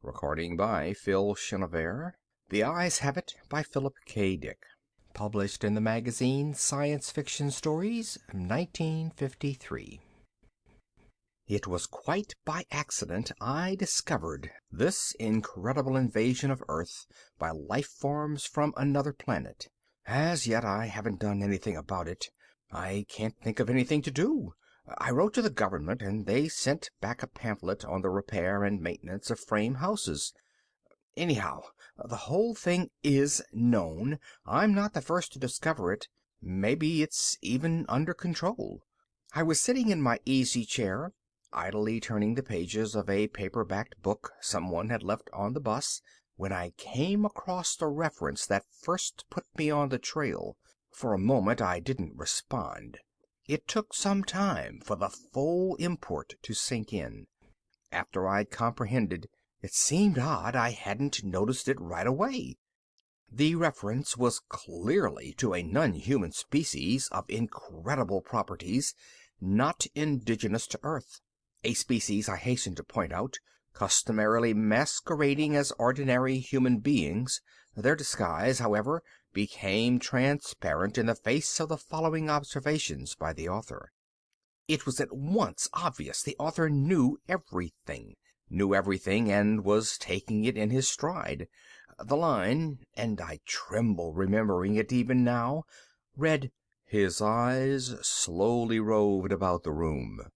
Recording by Phil Chenevert. The Eyes Have It by Philip K. Dick. Published in the magazine Science Fiction Stories, 1953. It was quite by accident I discovered this incredible invasion of Earth by life forms from another planet. As yet I haven't done anything about it. I can't think of anything to do. I wrote to the government, and they sent back a pamphlet on the repair and maintenance of frame houses. Anyhow, the whole thing is known. I'm not the first to discover it. Maybe it's even under control. I was sitting in my easy chair, idly turning the pages of a paper-backed book someone had left on the bus, when I came across the reference that first put me on the trail. For a moment I didn't respond. It took some time for the full import to sink in. After I'd comprehended, it seemed odd I hadn't noticed it right away. The reference was clearly to a non-human species of incredible properties, not indigenous to Earth. A species, I hasten to point out, customarily masquerading as ordinary human beings. Their disguise, however, became transparent in the face of the following observations by the author. It was at once obvious the author knew everything and was taking it in his stride. The line, and I tremble remembering it even now, read, "His eyes slowly roved about the room."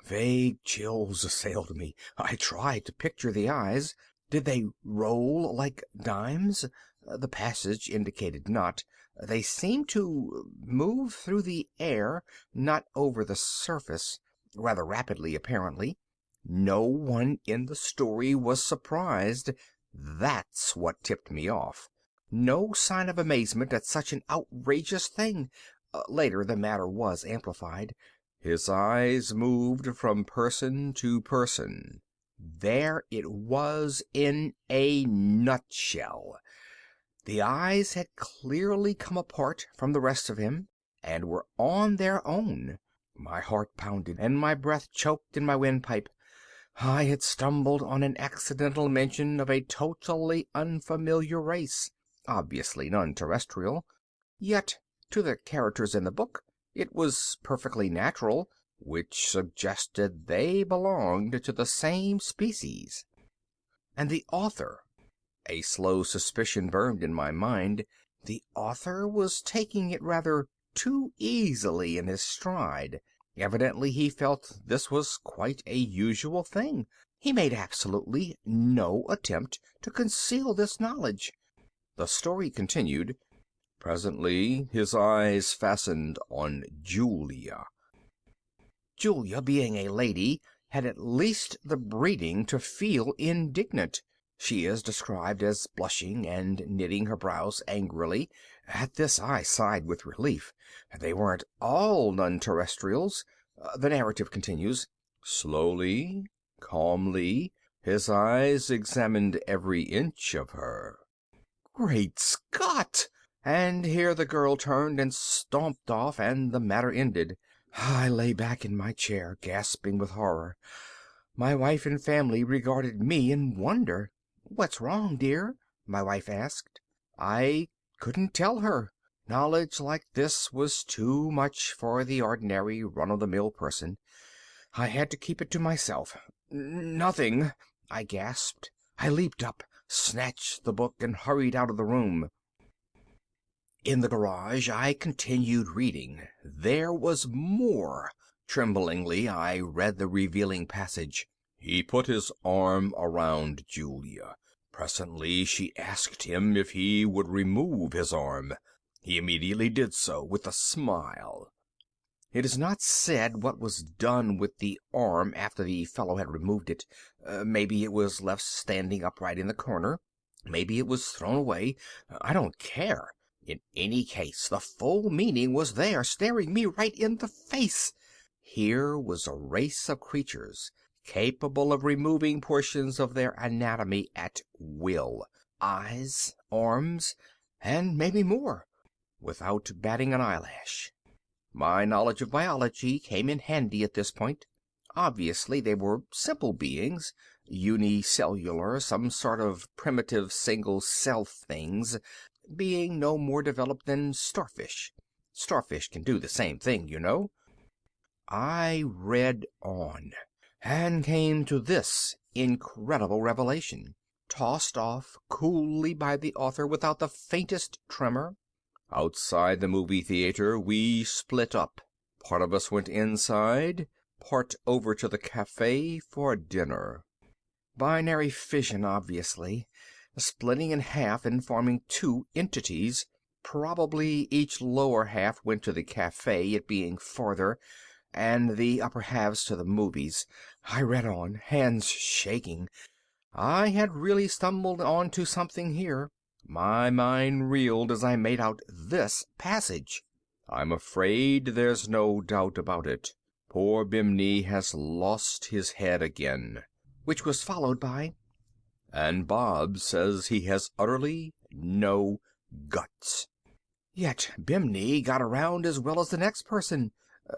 Vague chills assailed me. I tried to picture the eyes. Did they roll like dimes? The passage indicated not. They seemed to move through the air, not over the surface, rather rapidly apparently. No one in the story was surprised. That's what tipped me off. No sign of amazement at such an outrageous thing. Later the matter was amplified. His eyes moved from person to person. There it was in a nutshell. The eyes had clearly come apart from the rest of him, and were on their own. My heart pounded, and my breath choked in my windpipe. I had stumbled on an accidental mention of a totally unfamiliar race, obviously non-terrestrial. Yet, to the characters in the book, it was perfectly natural, which suggested they belonged to the same species. And the author, a slow suspicion burned in my mind, the author was taking it rather too easily in his stride. Evidently he felt this was quite a usual thing. He made absolutely no attempt to conceal this knowledge. The story continued. Presently his eyes fastened on Julia. Julia, being a lady, had at least the breeding to feel indignant. She is described as blushing and knitting her brows angrily. At this I sighed with relief. They weren't all non-terrestrials. The narrative continues. Slowly, calmly, his eyes examined every inch of her. Great Scott! And here the girl turned and stomped off, and the matter ended. I lay back in my chair, gasping with horror. My wife and family regarded me in wonder. "What's wrong, dear?" my wife asked. I couldn't tell her. Knowledge like this was too much for the ordinary run-of-the-mill person. I had to keep it to myself. "Nothing," I gasped. I leaped up, snatched the book, and hurried out of the room. In the garage I continued reading. There was more. Tremblingly I read the revealing passage. He put his arm around Julia. Presently she asked him if he would remove his arm. He immediately did so, with a smile. It is not said what was done with the arm after the fellow had removed it. Maybe it was left standing upright in the corner. Maybe it was thrown away. I don't care. In any case, the full meaning was there, staring me right in the face. Here was a race of creatures capable of removing portions of their anatomy at will, eyes, arms, and maybe more, without batting an eyelash. My knowledge of biology came in handy at this point. Obviously they were simple beings, unicellular, some sort of primitive single-cell things, being no more developed than starfish. Starfish can do the same thing, you know. I read on, and came to this incredible revelation, tossed off coolly by the author without the faintest tremor. Outside the movie theater, we split up. Part of us went inside, part over to the cafe for dinner. Binary fission, obviously. Splitting in half and forming two entities. Probably each lower half went to the cafe, it being farther, and the upper halves to the movies. I read on, hands shaking. I had really stumbled onto something here. My mind reeled as I made out this passage. I'm afraid there's no doubt about it. Poor Bimney has lost his head again. Which was followed by, and Bob says he has utterly no guts. Yet Bimney got around as well as the next person.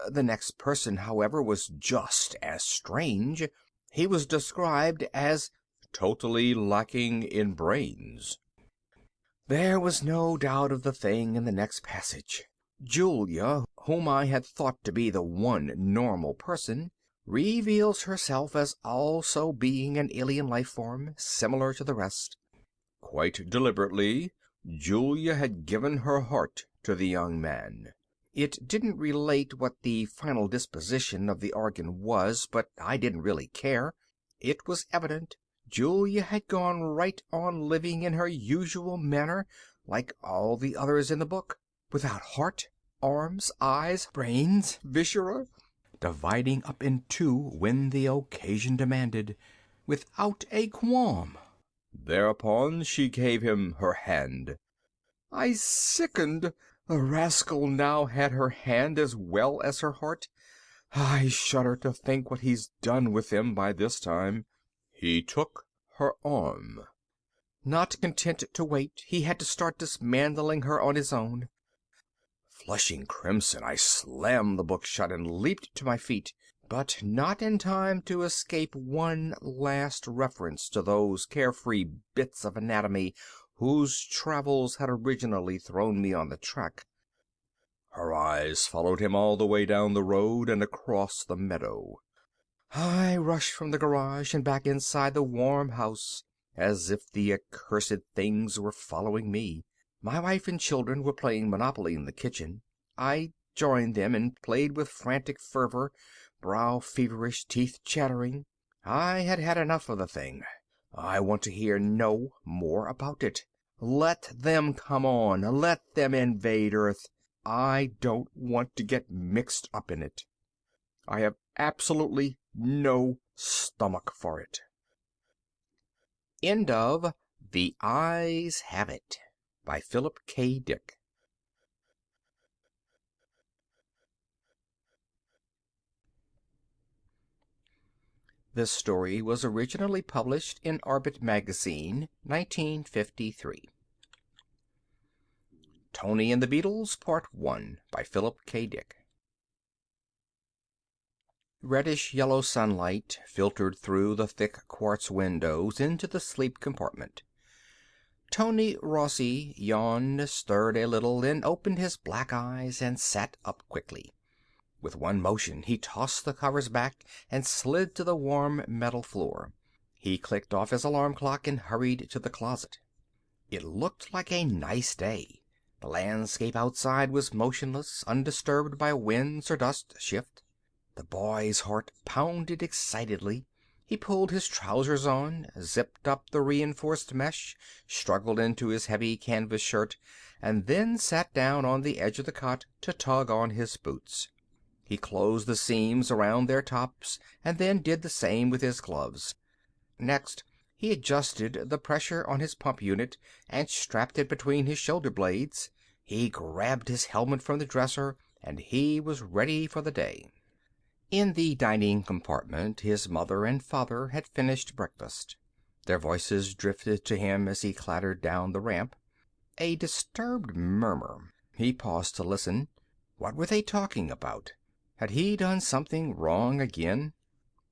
The next person, however, was just as strange. He was described as totally lacking in brains. There was no doubt of the thing in the next passage. Julia, whom I had thought to be the one normal person, reveals herself as also being an alien life form, similar to the rest. Quite deliberately, Julia had given her heart to the young man. It didn't relate what the final disposition of the organ was, but I didn't really care. It was evident Julia had gone right on living in her usual manner, like all the others in the book, without heart, arms, eyes, brains, viscera, dividing up in two when the occasion demanded, without a qualm. Thereupon she gave him her hand. I sickened. The rascal now had her hand as well as her heart. I shudder to think what he's done with them by this time. He took her arm. Not content to wait, he had to start dismantling her on his own. Flushing crimson, I slammed the book shut and leaped to my feet, but not in time to escape one last reference to those carefree bits of anatomy whose travels had originally thrown me on the track. Her eyes followed him all the way down the road and across the meadow. I rushed from the garage and back inside the warm house, as if the accursed things were following me. My wife and children were playing Monopoly in the kitchen. I joined them and played with frantic fervor, brow feverish, teeth chattering. I had had enough of the thing. I want to hear no more about it. Let them come on. Let them invade Earth. I don't want to get mixed up in it. I have absolutely no stomach for it. End of The Eyes Have It by Philip K. Dick. This story was originally published in Orbit magazine, 1953. Tony and the Beetles, Part 1 by Philip K. Dick. Reddish-yellow sunlight filtered through the thick quartz windows into the sleep compartment. Tony Rossi yawned, stirred a little, then opened his black eyes and sat up quickly. With one motion he tossed the covers back and slid to the warm metal floor. He clicked off his alarm clock and hurried to the closet. It looked like a nice day. The landscape outside was motionless, undisturbed by winds or dust shift. The boy's heart pounded excitedly. He pulled his trousers on, zipped up the reinforced mesh, struggled into his heavy canvas shirt, and then sat down on the edge of the cot to tug on his boots. He closed the seams around their tops and then did the same with his gloves. Next, he adjusted the pressure on his pump unit and strapped it between his shoulder blades. He grabbed his helmet from the dresser, and he was ready for the day. In the dining compartment, his mother and father had finished breakfast. Their voices drifted to him as he clattered down the ramp. A disturbed murmur. He paused to listen. What were they talking about? Had he done something wrong again?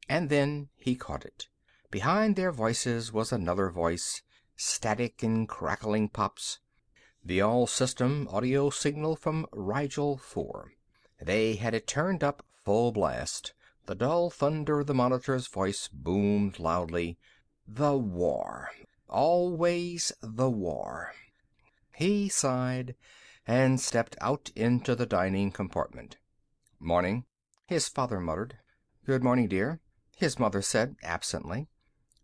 And then he caught it. Behind their voices was another voice, static and crackling pops. The all-system audio signal from Rigel 4. They had it turned up full blast. The dull thunder of the monitor's voice boomed loudly. The war. Always the war. He sighed and stepped out into the dining compartment. "Morning," his father muttered. "Good morning, dear," his mother said absently.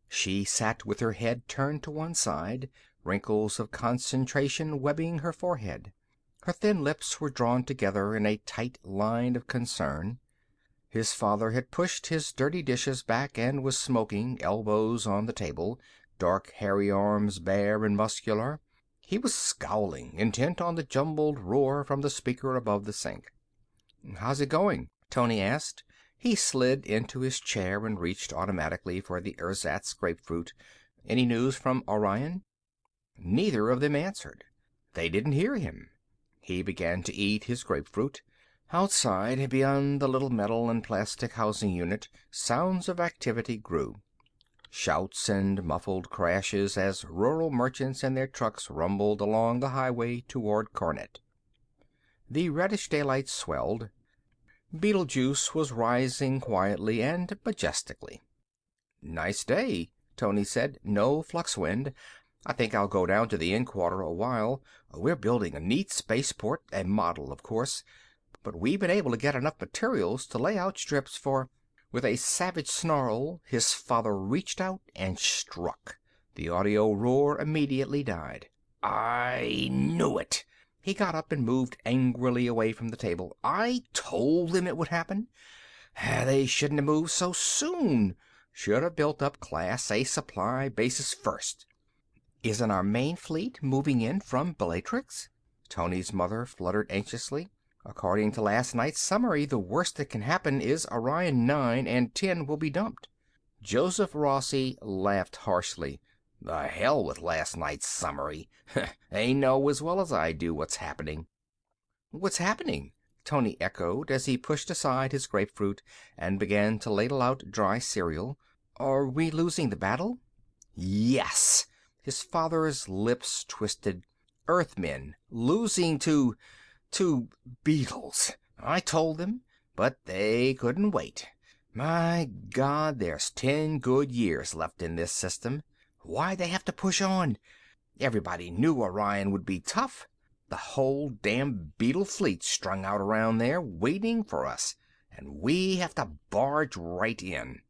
She sat with her head turned to one side, wrinkles of concentration webbing her forehead. Her thin lips were drawn together in a tight line of concern. His father had pushed his dirty dishes back and was smoking, elbows on the table, dark hairy arms bare and muscular. He was scowling, intent on the jumbled roar from the speaker above the sink. "How's it going?" Tony asked. He slid into his chair and reached automatically for the ersatz grapefruit. "Any news from Orion?" Neither of them answered. They didn't hear him. He began to eat his grapefruit. Outside, beyond the little metal and plastic housing unit, sounds of activity grew. Shouts and muffled crashes as rural merchants and their trucks rumbled along the highway toward Carnet. The reddish daylight swelled. Beetlejuice was rising quietly and majestically. "Nice day," Tony said. "No flux wind. I think I'll go down to the Inn-Quarter a while. We're building a neat spaceport, a model, of course, but we've been able to get enough materials to lay out strips for—" With a savage snarl, his father reached out and struck. The audio roar immediately died. "I knew it!" He got up and moved angrily away from the table. "I told them it would happen. They shouldn't have moved so soon. Should have built up Class A supply bases first." "Isn't our main fleet moving in from Bellatrix?" Tony's mother fluttered anxiously. "According to last night's summary, the worst that can happen is Orion 9 and 10 will be dumped." Joseph Rossi laughed harshly. "The hell with last night's summary. They know as well as I do what's happening." "What's happening?" Tony echoed as he pushed aside his grapefruit and began to ladle out dry cereal. "Are we losing the battle?" "Yes." His father's lips twisted. "Earthmen losing to Beetles. I told them, but they couldn't wait. My God, there's 10 good years left in this system. Why'd they have to push on? Everybody knew Orion would be tough. The whole damn Beetle fleet strung out around there, waiting for us, and we have to barge right in."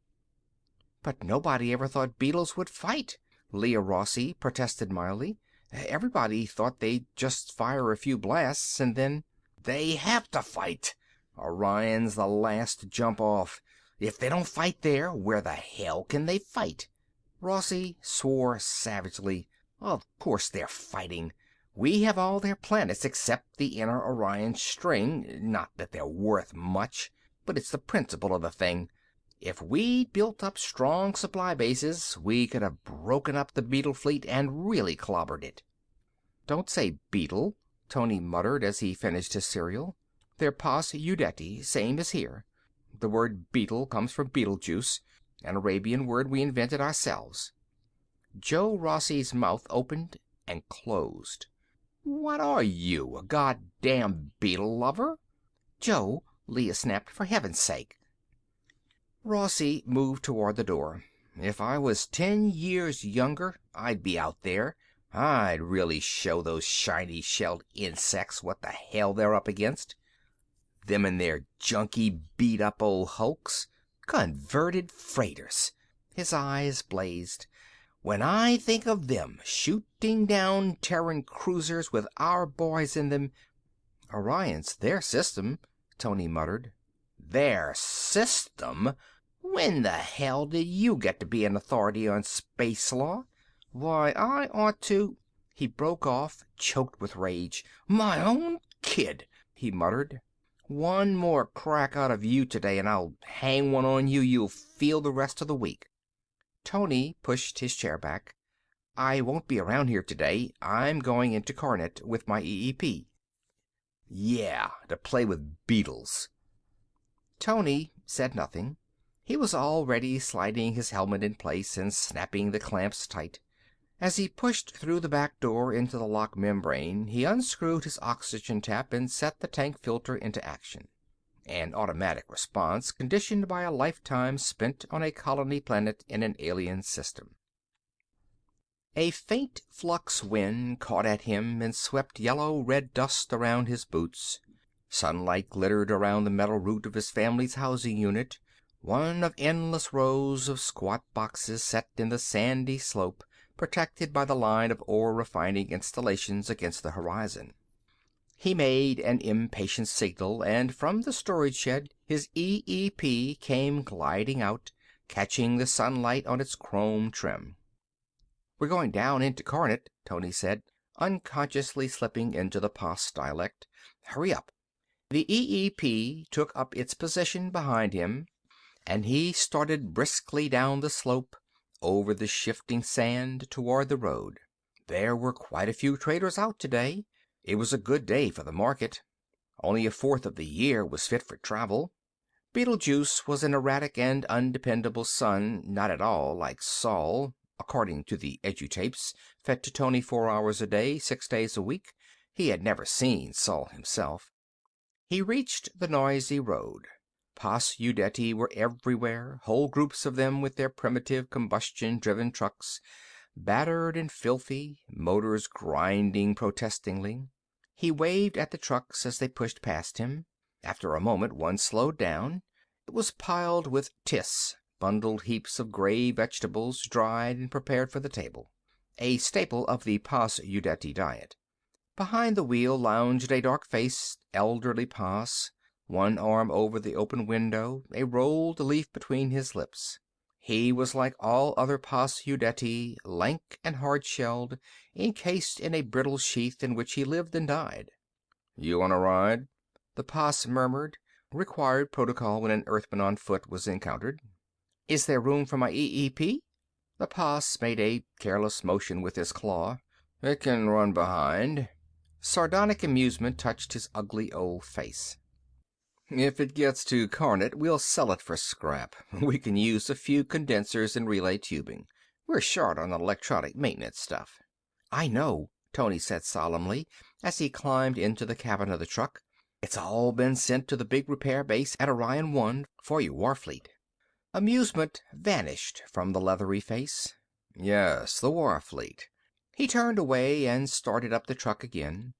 "But nobody ever thought Beetles would fight," Leah Rossi protested mildly. "Everybody thought they'd just fire a few blasts and then—" "They have to fight. Orion's the last to jump off. If they don't fight there, where the hell can they fight?" Rossi swore savagely. "Of course they're fighting. We have all their planets except the inner Orion string. Not that they're worth much, but it's the principle of the thing. If we'd built up strong supply bases, we could have broken up the Beetle fleet and really clobbered it." "Don't say Beetle," Tony muttered as he finished his cereal. "They're Pos Udeti, same as here. The word beetle comes from Beetlejuice, an Arabian word we invented ourselves." Joe Rossi's mouth opened and closed. "What are you, a goddamn beetle lover?" "Joe," Leah snapped, "for heaven's sake." Rossi moved toward the door. "If I was 10 years younger, I'd be out there. I'd really show those shiny-shelled insects what the hell they're up against. Them and their junky, beat-up old hulks. Converted freighters." His eyes blazed. "When I think of them shooting down Terran cruisers with our boys in them—" "Orion's their system," Tony muttered. "Their system? When the hell did you get to be an authority on space law? Why, I ought to—" He broke off, choked with rage. "My own kid," he muttered. "One more crack out of you today and I'll hang one on you you'll feel the rest of the week." Tony pushed his chair back. "I won't be around here today. I'm going into Carnet with my EEP." "Yeah, to play with Beetles." Tony said nothing. He was already sliding his helmet in place and snapping the clamps tight. As he pushed through the back door into the lock membrane, he unscrewed his oxygen tap and set the tank filter into action. An automatic response conditioned by a lifetime spent on a colony planet in an alien system. A faint flux wind caught at him and swept yellow-red dust around his boots. Sunlight glittered around the metal roof of his family's housing unit, one of endless rows of squat boxes set in the sandy slope, protected by the line of ore-refining installations against the horizon. He made an impatient signal, and from the storage shed his EEP came gliding out, catching the sunlight on its chrome trim. "We're going down into Carnet," Tony said, unconsciously slipping into the Pos dialect. "Hurry up." The EEP took up its position behind him, and he started briskly down the slope, over the shifting sand, toward the road. There were quite a few traders out today. It was a good day for the market. Only a fourth of the year was fit for travel. Beetlejuice was an erratic and undependable son, not at all like Saul, according to the edutapes fed to Tony 4 hours a day, 6 days a week. He had never seen Saul himself. He reached the noisy road. Pos Udeti were everywhere, whole groups of them with their primitive combustion-driven trucks, battered and filthy, motors grinding protestingly. He waved at the trucks as they pushed past him. After a moment, one slowed down. It was piled with tis, bundled heaps of gray vegetables, dried and prepared for the table, a staple of the Pos Udeti diet. Behind the wheel lounged a dark-faced, elderly Pos, one arm over the open window, a rolled leaf between his lips. He was like all other Pos Udeti, lank and hard-shelled, encased in a brittle sheath in which he lived and died. "You want a ride?" the Pos murmured, required protocol when an Earthman on foot was encountered. "Is there room for my EEP?" The Pos made a careless motion with his claw. "It can run behind." Sardonic amusement touched his ugly old face. "If it gets to Carnet, we'll sell it for scrap. We can use a few condensers and relay tubing. We're short on electronic maintenance stuff." "I know," Tony said solemnly as he climbed into the cabin of the truck. "It's all been sent to the big repair base at Orion 1 for your Warfleet." Amusement vanished from the leathery face. "Yes, the Warfleet." He turned away and started up the truck again.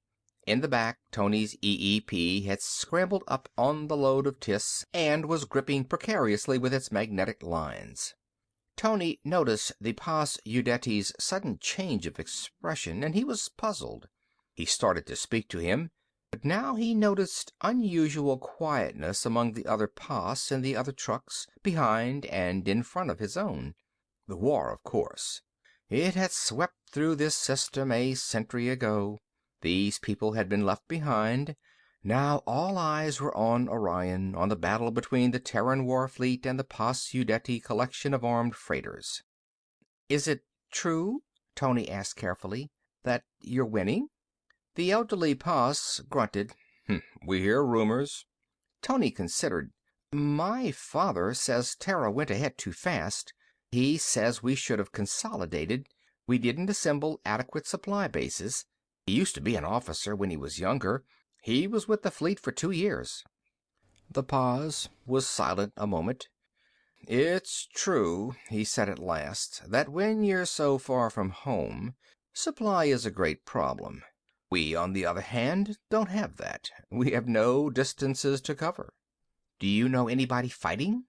In the back, Tony's EEP had scrambled up on the load of tis and was gripping precariously with its magnetic lines. Tony noticed the Pos Udeti's sudden change of expression, and he was puzzled. He started to speak to him, but now he noticed unusual quietness among the other Pos in the other trucks, behind and in front of his own. The war, of course. It had swept through this system a century ago. These people had been left behind. Now all eyes were on Orion, on the battle between the Terran Warfleet and the Pos Udeti collection of armed freighters. "Is it true," Tony asked carefully, "that you're winning?" The elderly Pos grunted. "We hear rumors." Tony considered. "My father says Terra went ahead too fast. He says we should have consolidated. We didn't assemble adequate supply bases. He used to be an officer when he was younger. He was with the fleet for 2 years." The Pos was silent a moment. "It's true," he said at last, "that when you're so far from home, supply is a great problem. We, on the other hand, don't have that. We have no distances to cover." "Do you know anybody fighting?"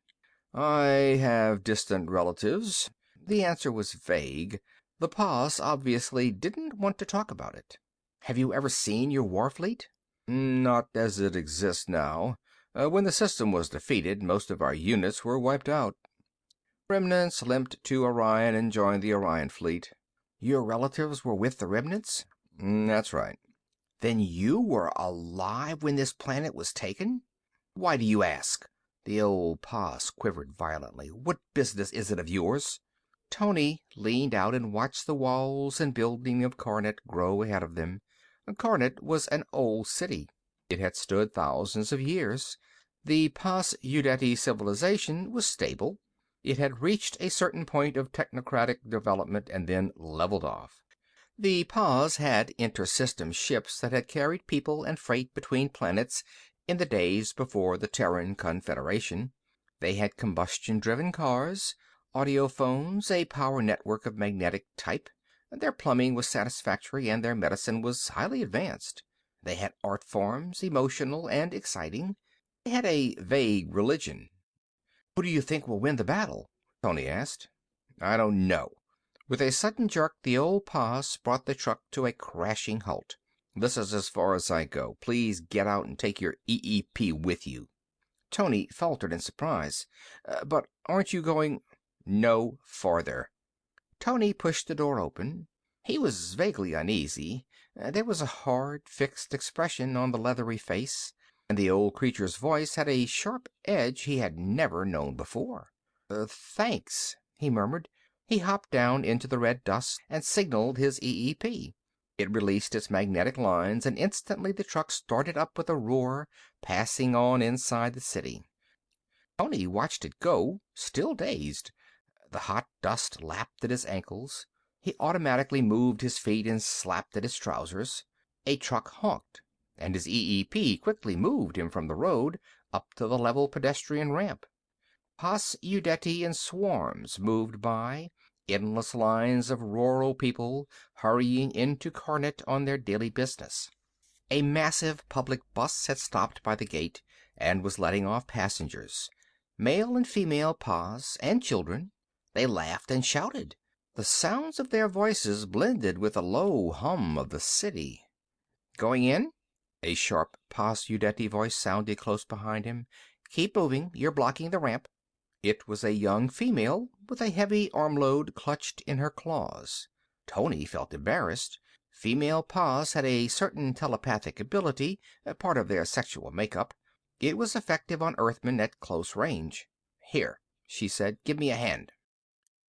"I have distant relatives." The answer was vague. The Pos obviously didn't want to talk about it. "Have you ever seen your Warfleet?" "Not as it exists now. When the system was defeated, most of our units were wiped out. Remnants limped to Orion and joined the Orion fleet." "Your relatives were with the remnants?" "That's right." "Then you were alive when this planet was taken?" "Why do you ask?" The old Pos quivered violently. "What business is it of yours?" Tony leaned out and watched the walls and building of Carnet grow ahead of them. Carnet was an old city. It had stood thousands of years. The Paz Udeti civilization was stable. It had reached a certain point of technocratic development and then leveled off. The Paz had inter-system ships that had carried people and freight between planets in the days before the Terran Confederation. They had combustion-driven cars, audiophones, a power network of magnetic type. Their plumbing was satisfactory and their medicine was highly advanced. They had art forms, emotional and exciting. They had a vague religion. "Who do you think will win the battle?" Tony asked. "I don't know." With a sudden jerk, the old Paz brought the truck to a crashing halt. "This is as far as I go. Please get out and take your EEP with you." Tony faltered in surprise. "But aren't you going—" "No farther." Tony pushed the door open. He was vaguely uneasy. There was a hard, fixed expression on the leathery face, and the old creature's voice had a sharp edge he had never known before. "Thanks," he murmured. He hopped down into the red dust and signaled his EEP. It released its magnetic lines, and instantly the truck started up with a roar, passing on inside the city. Tony watched it go, still dazed. The hot dust lapped at his ankles. He automatically moved his feet and slapped at his trousers. A truck honked, and his EEP quickly moved him from the road up to the level pedestrian ramp. Paz Udeti in swarms moved by, endless lines of rural people hurrying into Karnet on their daily business. A massive public bus had stopped by the gate and was letting off passengers, male and female Paz, and children. They laughed and shouted. The sounds of their voices blended with the low hum of the city. "Going in?" A sharp Paz Udeti voice sounded close behind him. "Keep moving. You're blocking the ramp." It was a young female with a heavy armload clutched in her claws. Tony felt embarrassed. Female Paz had a certain telepathic ability, part of their sexual makeup. It was effective on Earthmen at close range. "Here," she said. "Give me a hand."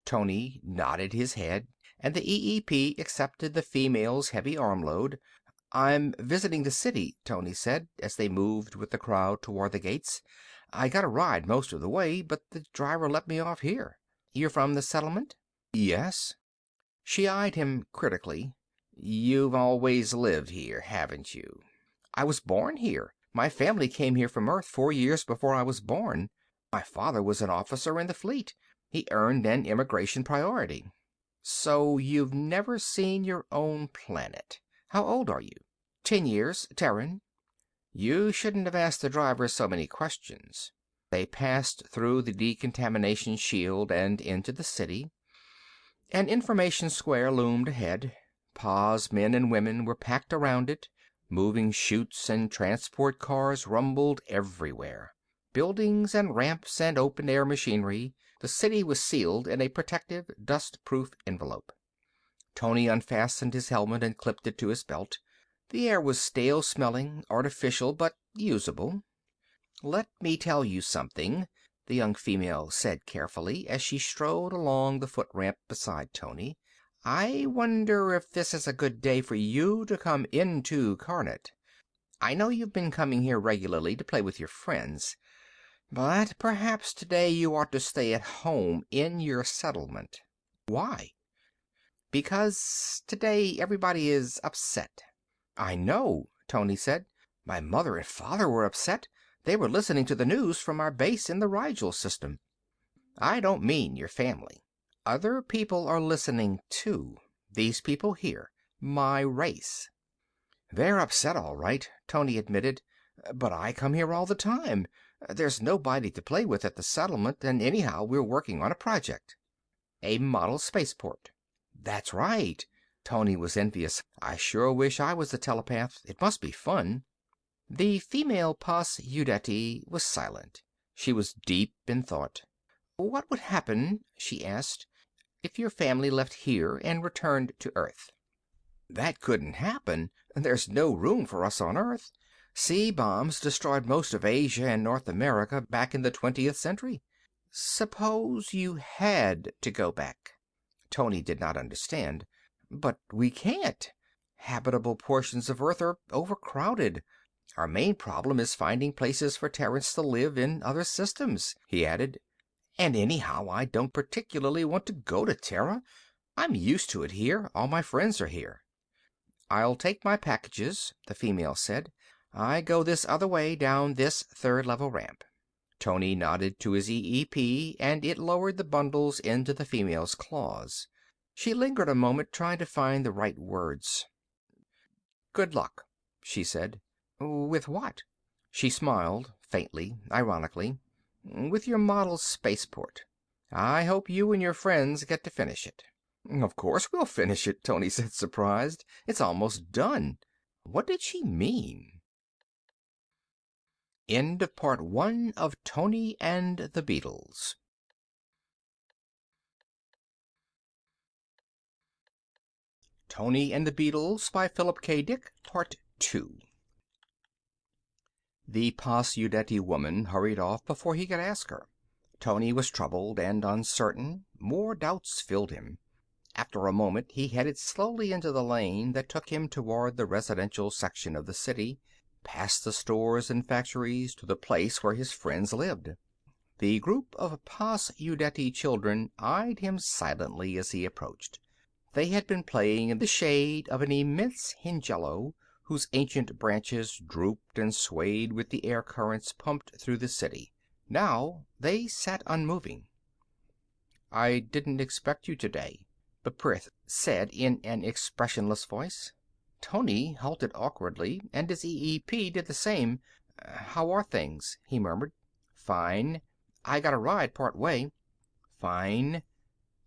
Tony nodded his head, and the EEP accepted the female's heavy armload. "I'm visiting the city," Tony said, as they moved with the crowd toward the gates. "I got a ride most of the way, but the driver let me off here." "You're from the settlement?" "Yes." She eyed him critically. "You've always lived here, haven't you?" "I was born here. My family came here from Earth 4 years before I was born. My father was an officer in the fleet. He earned an immigration priority." "So you've never seen your own planet. How old are you?" "10 years. Terran." "You shouldn't have asked the driver so many questions." They passed through the decontamination shield and into the city. An information square loomed ahead. Paz men and women were packed around it. Moving chutes and transport cars rumbled everywhere. Buildings and ramps and open-air machinery. The city was sealed in a protective, dust-proof envelope. Tony unfastened his helmet and clipped it to his belt. The air was stale-smelling, artificial, but usable. "Let me tell you something," the young female said carefully, as she strode along the foot-ramp beside Tony. "I wonder if this is a good day for you to come into Karnet. I know you've been coming here regularly to play with your friends, but perhaps today you ought to stay at home in your settlement." "Why?" "Because today everybody is upset." "I know," Tony said. "My mother and father were upset. They were listening to the news from our base in the Rigel system." "I don't mean your family. Other people are listening, too. These people here. My race." "They're upset, all right," Tony admitted. "But I come here all the time. There's nobody to play with at the settlement, and anyhow we're working on a project." "A model spaceport." "That's right." Tony was envious. "I sure wish I was a telepath. It must be fun." The female Paz Udeti was silent. She was deep in thought. "What would happen," she asked, "if your family left here and returned to Earth?" "That couldn't happen. There's no room for us on Earth. Sea bombs destroyed most of Asia and North America back in the 20th century." "Suppose you had to go back." Tony did not understand. "But we can't. Habitable portions of Earth are overcrowded. Our main problem is finding places for Terrans to live in other systems," he added. "And anyhow, I don't particularly want to go to Terra. I'm used to it here. All my friends are here." "I'll take my packages," the female said. "I go this other way down this third-level ramp." Tony nodded to his EEP, and it lowered the bundles into the female's claws. She lingered a moment, trying to find the right words. "Good luck," she said. "With what?" She smiled, faintly, ironically. "With your model spaceport. I hope you and your friends get to finish it." "Of course we'll finish it," Tony said, surprised. "It's almost done." What did she mean? End of part 1 of Tony and the Beetles. Tony and the Beetles by Philip K. Dick, Part 2. The Paz Udeti woman hurried off before he could ask her. Tony was troubled and uncertain. More doubts filled him. After a moment, he headed slowly into the lane that took him toward the residential section of the city, past the stores and factories to the place where his friends lived. The group of Paz Udeti children eyed him silently as he approached. They had been playing in the shade of an immense hingello whose ancient branches drooped and swayed with the air currents pumped through the city. Now they sat unmoving. "I didn't expect you today," Beprith said in an expressionless voice. Tony halted awkwardly, and his EEP did the same. "How are things?" he murmured. "Fine. I got a ride part way." "Fine."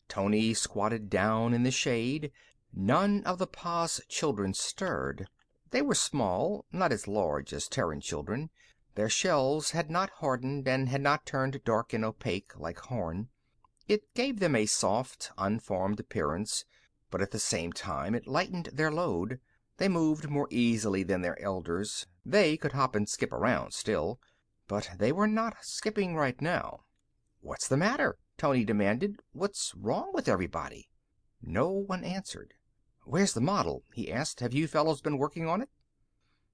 Tony squatted down in the shade. None of the Paz children stirred. They were small, not as large as Terran children. Their shells had not hardened and had not turned dark and opaque like horn. It gave them a soft, unformed appearance, but at the same time it lightened their load. They moved more easily than their elders. They could hop and skip around still, but they were not skipping right now. "What's the matter?" Tony demanded. "What's wrong with everybody?" No one answered. "Where's the model?" he asked. "Have you fellows been working on it?"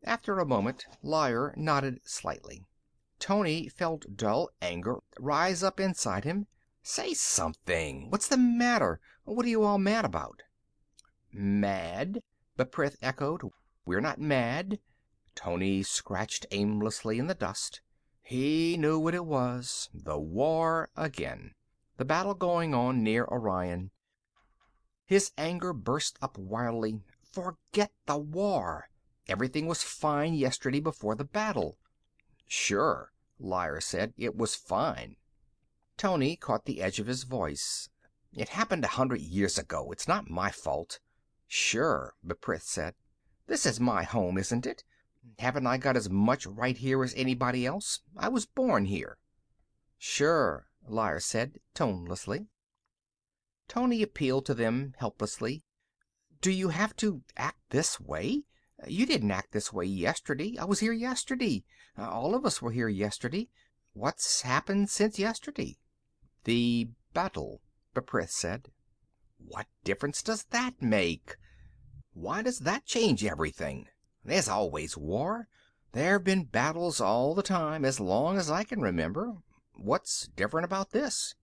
After a moment, Lyre nodded slightly. Tony felt dull anger rise up inside him. "Say something! What's the matter? What are you all mad about?" "Mad?" Beprith echoed. "We're not mad." Tony scratched aimlessly in the dust. He knew what it was. The war again. The battle going on near Orion. His anger burst up wildly. Forget the war. Everything was fine yesterday before the battle. "Sure," Lyre said. "It was fine." Tony caught the edge of his voice. "It happened 100 years ago. It's not my fault." "Sure," Beprith said. "This is my home, isn't it? Haven't I got as much right here as anybody else? I was born here." "Sure," Lyre said, tonelessly. Tony appealed to them helplessly. "Do you have to act this way? You didn't act this way yesterday. I was here yesterday. All of us were here yesterday. What's happened since yesterday?" "The battle," Beprith said. "What difference does that make? Why does that change everything? There's always war. There've been battles all the time, as long as I can remember. What's different about this?"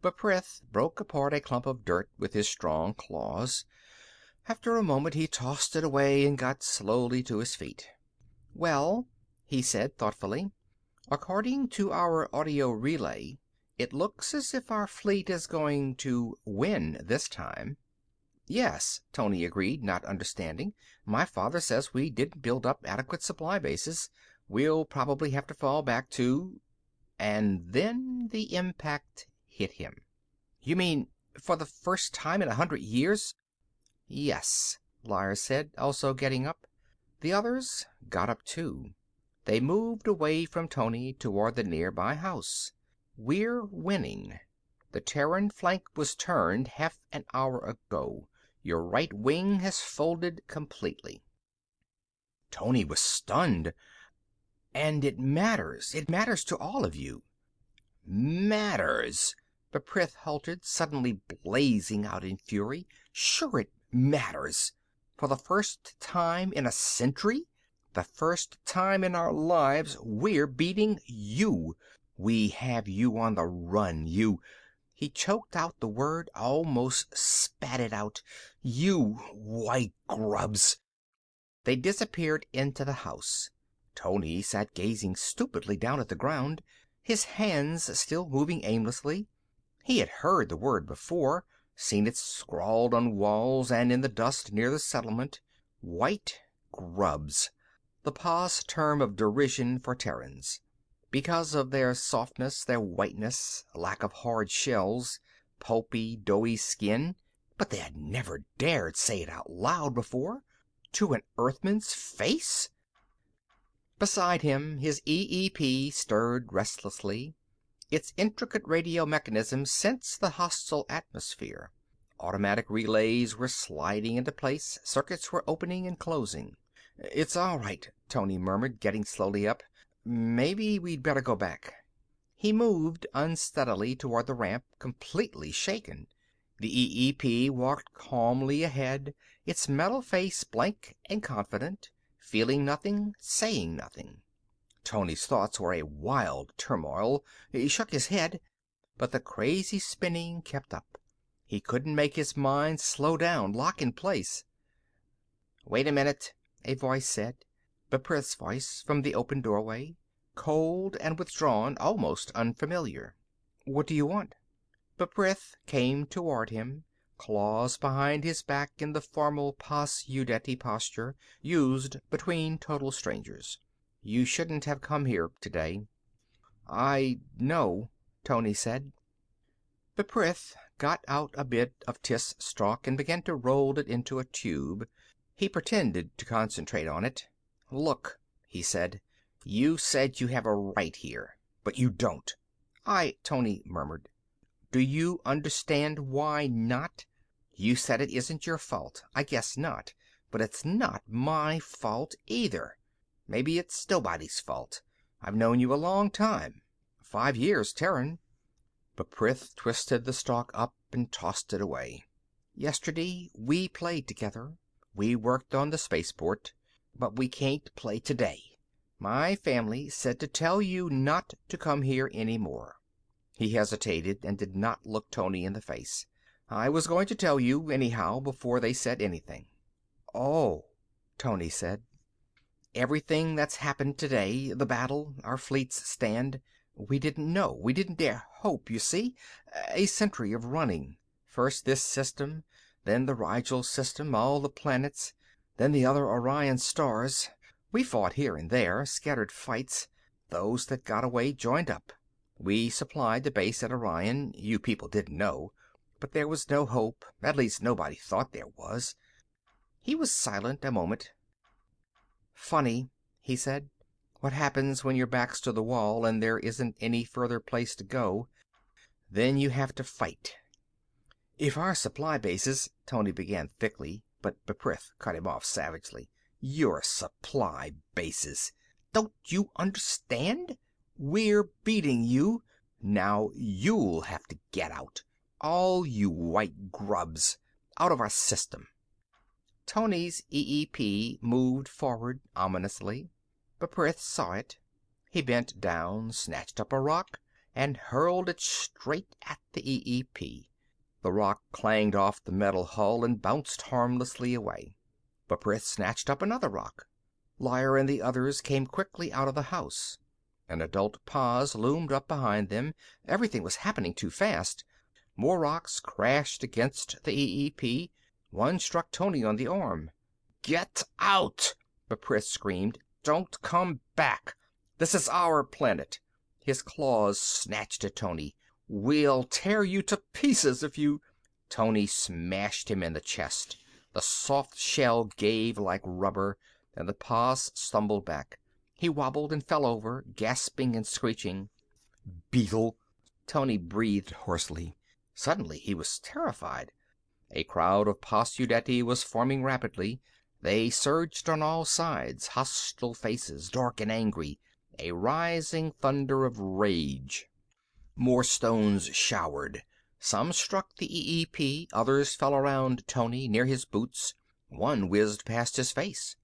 Beprith broke apart a clump of dirt with his strong claws. After a moment he tossed it away and got slowly to his feet. "Well," he said thoughtfully, "according to our audio relay, it looks as if our fleet is going to win this time." "Yes," Tony agreed, not understanding. "My father says we didn't build up adequate supply bases. We'll probably have to fall back to—" And then the impact hit him. "You mean for the first time in 100 years?" "Yes," Lyre said, also getting up. The others got up too. They moved away from Tony toward the nearby house. "We're winning. The Terran flank was turned half an hour ago. Your right wing has folded completely." Tony was stunned. "And it matters. It matters to all of you." "Matters!" Beprith halted, suddenly blazing out in fury. "Sure it matters. For the first time in a century. The first time in our lives we're beating you. We have you on the run, you—" He choked out the word, almost spat it out. "You white grubs." They disappeared into the house. Tony sat gazing stupidly down at the ground, his hands still moving aimlessly. He had heard the word before, seen it scrawled on walls and in the dust near the settlement. White grubs. The Pa's term of derision for Terrans. Because of their softness, their whiteness, lack of hard shells, pulpy, doughy skin. But they had never dared say it out loud before. To an Earthman's face. Beside him, his EEP stirred restlessly. Its intricate radio mechanism sensed the hostile atmosphere. Automatic relays were sliding into place, circuits were opening and closing. "It's all right," Tony murmured, getting slowly up. "Maybe we'd better go back." He moved unsteadily toward the ramp, completely shaken. The EEP walked calmly ahead, its metal face blank and confident, feeling nothing, saying nothing. Tony's thoughts were a wild turmoil. He shook his head, but the crazy spinning kept up. He couldn't make his mind slow down, lock in place. "Wait a minute," a voice said. Beprith's voice, from the open doorway. Cold and withdrawn, almost unfamiliar. "What do you want?" Beprith came toward him, claws behind his back in the formal pas iudeti posture used between total strangers. "You shouldn't have come here today." "I know," Tony said. Beprith got out a bit of tis stalk and began to roll it into a tube. He pretended to concentrate on it. "Look," he said. "You said you have a right here, but you don't." Tony murmured. "Do you understand why not? You said it isn't your fault. I guess not. But it's not my fault either. Maybe it's nobody's fault. I've known you a long time. 5 years Terran." Beprith twisted the stalk up and tossed it away. "Yesterday we played together. We worked on the spaceport. But we can't play today. My family said to tell you not to come here any more." He hesitated and did not look Tony in the face. "I was going to tell you, anyhow, before they said anything." "Oh," Tony said. "Everything that's happened today, the battle, our fleet's stand, we didn't know. We didn't dare hope, you see. A century of running. First this system, then the Rigel system, all the planets, then the other Orion stars. We fought here and there, scattered fights. Those that got away joined up. We supplied the base at Orion. You people didn't know. But there was no hope. At least nobody thought there was." He was silent a moment. "Funny," he said. "What happens when your back's to the wall and there isn't any further place to go? Then you have to fight." "If our supply bases—" Tony began thickly, but Beprith cut him off savagely. "Your supply bases! Don't you understand? We're beating you. Now you'll have to get out. All you white grubs. Out of our system." Tony's EEP moved forward ominously. Beprith saw it. He bent down, snatched up a rock, and hurled it straight at the EEP. The rock clanged off the metal hull and bounced harmlessly away. Beprith snatched up another rock. Liar and the others came quickly out of the house. An adult pause loomed up behind them. Everything was happening too fast. More rocks crashed against the EEP. One struck Tony on the arm. "Get out!" Beprith screamed. "Don't come back. This is our planet." His claws snatched at Tony. "We'll tear you to pieces if you—" Tony smashed him in the chest. The soft shell gave like rubber, and the pause stumbled back. He wobbled and fell over, gasping and screeching. "Beetle!" Tony breathed hoarsely. Suddenly he was terrified. A crowd of pas iudeti was forming rapidly. They surged on all sides, hostile faces, dark and angry, a rising thunder of rage. More stones showered. Some struck the EEP, others fell around Tony, near his boots. One whizzed past his face.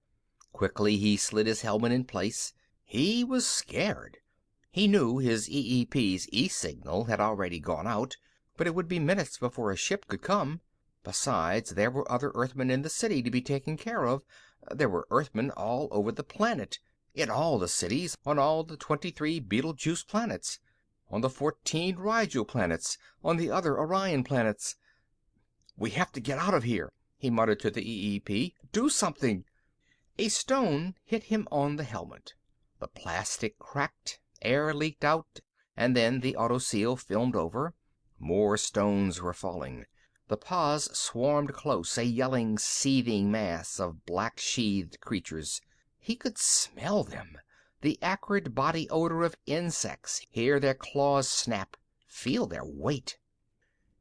Quickly he slid his helmet in place. He was scared. He knew his EEP's E-signal had already gone out, but it would be minutes before a ship could come. Besides, there were other Earthmen in the city to be taken care of. There were Earthmen all over the planet, in all the cities, on all the 23 Betelgeuse planets, on the 14 Rigel planets, on the other Orion planets. "We have to get out of here," he muttered to the EEP. "Do something!" A stone hit him on the helmet. The plastic cracked, air leaked out, and then the autoseal filmed over. More stones were falling. The pahs swarmed close, a yelling, seething mass of black-sheathed creatures. He could smell them, the acrid body odor of insects, hear their claws snap, feel their weight.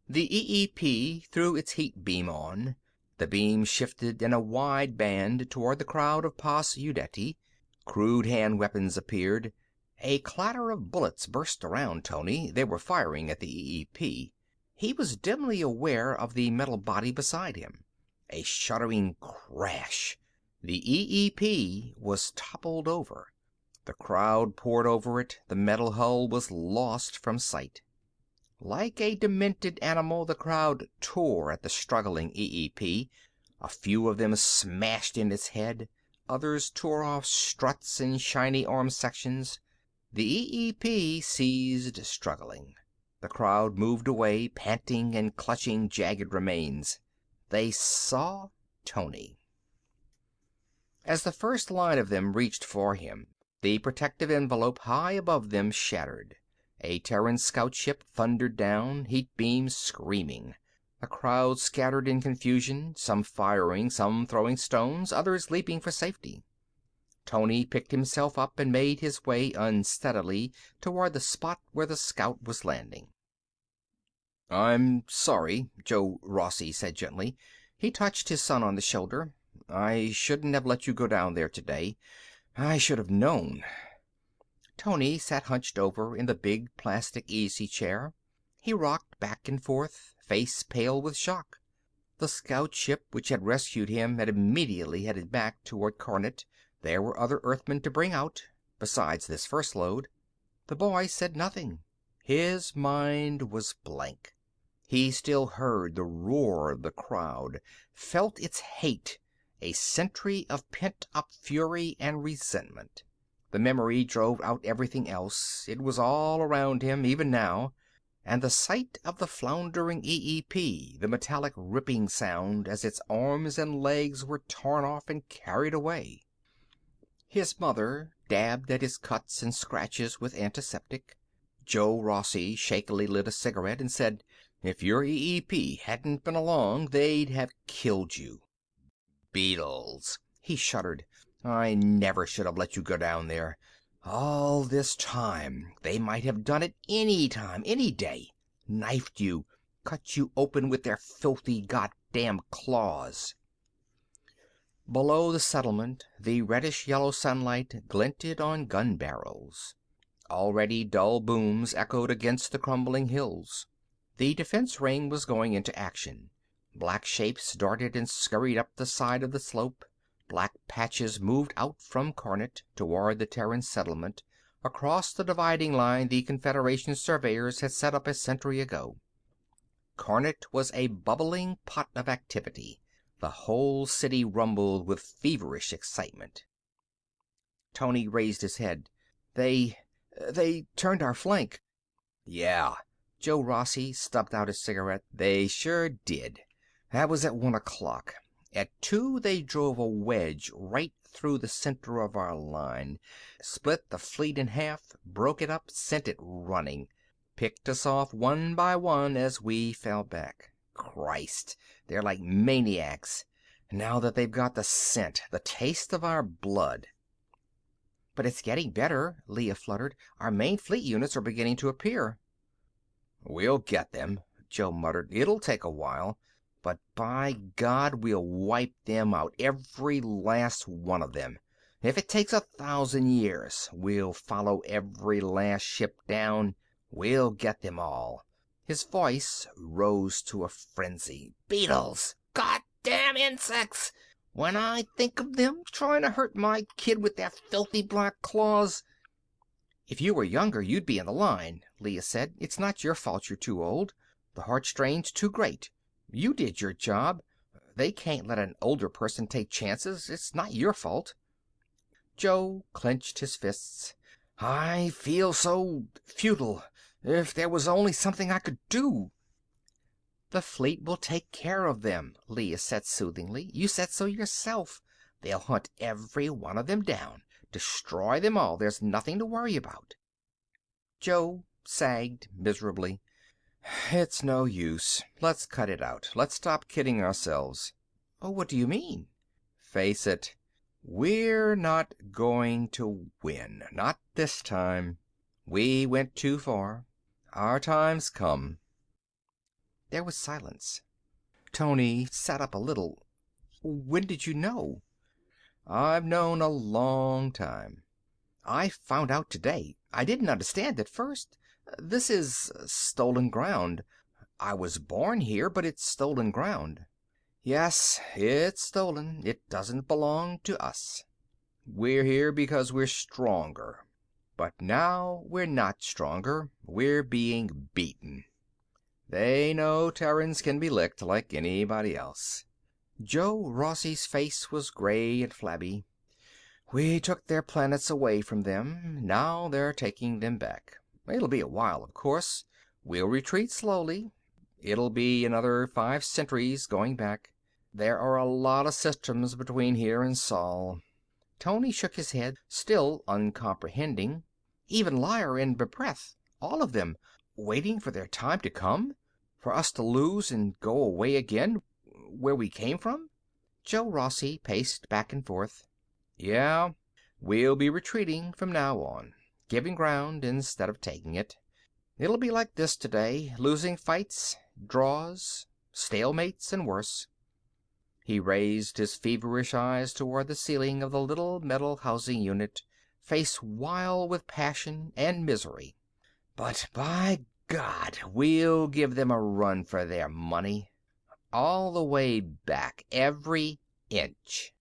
The EEP threw its heat beam on. The beam shifted in a wide band toward the crowd of pos Udeti. Crude hand weapons appeared. A clatter of bullets burst around Tony. They were firing at the EEP. He was dimly aware of the metal body beside him. A shuddering crash. The EEP was toppled over. The crowd poured over it. The metal hull was lost from sight. Like a demented animal, the crowd tore at the struggling EEP. A few of them smashed in its head. Others tore off struts and shiny arm sections. The EEP ceased struggling. The crowd moved away, panting and clutching jagged remains. They saw Tony. As the first line of them reached for him, the protective envelope high above them shattered. A Terran scout ship thundered down, heat beams screaming. The crowd scattered in confusion, some firing, some throwing stones, others leaping for safety. Tony picked himself up and made his way unsteadily toward the spot where the scout was landing. "I'm sorry," Joe Rossi said gently. He touched his son on the shoulder. "I shouldn't have let you go down there today. I should have known." Tony sat hunched over in the big plastic easy chair. He rocked back and forth, face pale with shock. The scout ship which had rescued him had immediately headed back toward Carnot. There were other Earthmen to bring out, besides this first load. The boy said nothing. His mind was blank. He still heard the roar of the crowd, felt its hate, a century of pent-up fury and resentment. The memory drove out everything else. It was all around him, even now. And the sight of the floundering EEP, the metallic ripping sound as its arms and legs were torn off and carried away. His mother dabbed at his cuts and scratches with antiseptic. Joe Rossi shakily lit a cigarette and said, "If your EEP hadn't been along, they'd have killed you." "Beetles." He shuddered. "I never should have let you go down there. All this time. They might have done it any time, any day. Knifed you, cut you open with their filthy goddamn claws." Below the settlement, the reddish-yellow sunlight glinted on gun barrels. Already dull booms echoed against the crumbling hills. The defense ring was going into action. Black shapes darted and scurried up the side of the slope. Black patches moved out from Carnot toward the Terran settlement, across the dividing line the Confederation surveyors had set up a century ago. Carnot was a bubbling pot of activity. The whole city rumbled with feverish excitement. Tony raised his head. They turned our flank." "Yeah." Joe Rossi stubbed out his cigarette. "They sure did. That was at 1 o'clock. At 2, they drove a wedge right through the center of our line, split the fleet in half, broke it up, sent it running. Picked us off one by one as we fell back. Christ, they're like maniacs. Now that they've got the scent, the taste of our blood." "But it's getting better," Leah fluttered. "Our main fleet units are beginning to appear." "We'll get them," Joe muttered. "It'll take a while. But by God, we'll wipe them out, every last one of them. If it takes 1,000 years, we'll follow every last ship down. We'll get them all." His voice rose to a frenzy. "Beetles! Goddamn insects! When I think of them trying to hurt my kid with their filthy black claws—" "If you were younger, you'd be in the line," Leah said. "It's not your fault you're too old. The heart strain's too great. You did your job. They can't let an older person take chances. It's not your fault." Joe clenched his fists. "I feel so futile. If there was only something I could do." "The fleet will take care of them," Leah said soothingly. "You said so yourself. They'll hunt every one of them down. Destroy them all. There's nothing to worry about." Joe sagged miserably. "It's no use. Let's cut it out. Let's stop kidding ourselves." "Oh, what do you mean?" "Face it. We're not going to win. Not this time. We went too far. Our time's come." There was silence. Tony sat up a little. "When did you know?" "I've known a long time." "I found out today. I didn't understand at first. This is stolen ground. I was born here, but it's stolen ground." "Yes, it's stolen. It doesn't belong to us. We're here because we're stronger. But now we're not stronger. We're being beaten. They know Terrans can be licked like anybody else." Joe Rossi's face was gray and flabby. "We took their planets away from them. Now they're taking them back. It'll be a while, of course. We'll retreat slowly. It'll be another 5 centuries going back. There are a lot of systems between here and Sol." Tony shook his head, still uncomprehending. "Even Lyre and Bepreth, all of them, waiting for their time to come? For us to lose and go away again, where we came from?" Joe Rossi paced back and forth. "Yeah, we'll be retreating from now on. Giving ground instead of taking it. It'll be like this today, losing fights, draws, stalemates, and worse." He raised his feverish eyes toward the ceiling of the little metal housing unit, face wild with passion and misery. "But by God, we'll give them a run for their money. All the way back, every inch."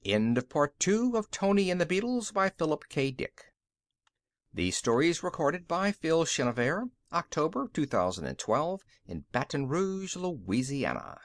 End of Part 2 of Tony and the Beatles by Philip K. Dick. These stories recorded by Phil Chenevert, October 2012, in Baton Rouge, Louisiana.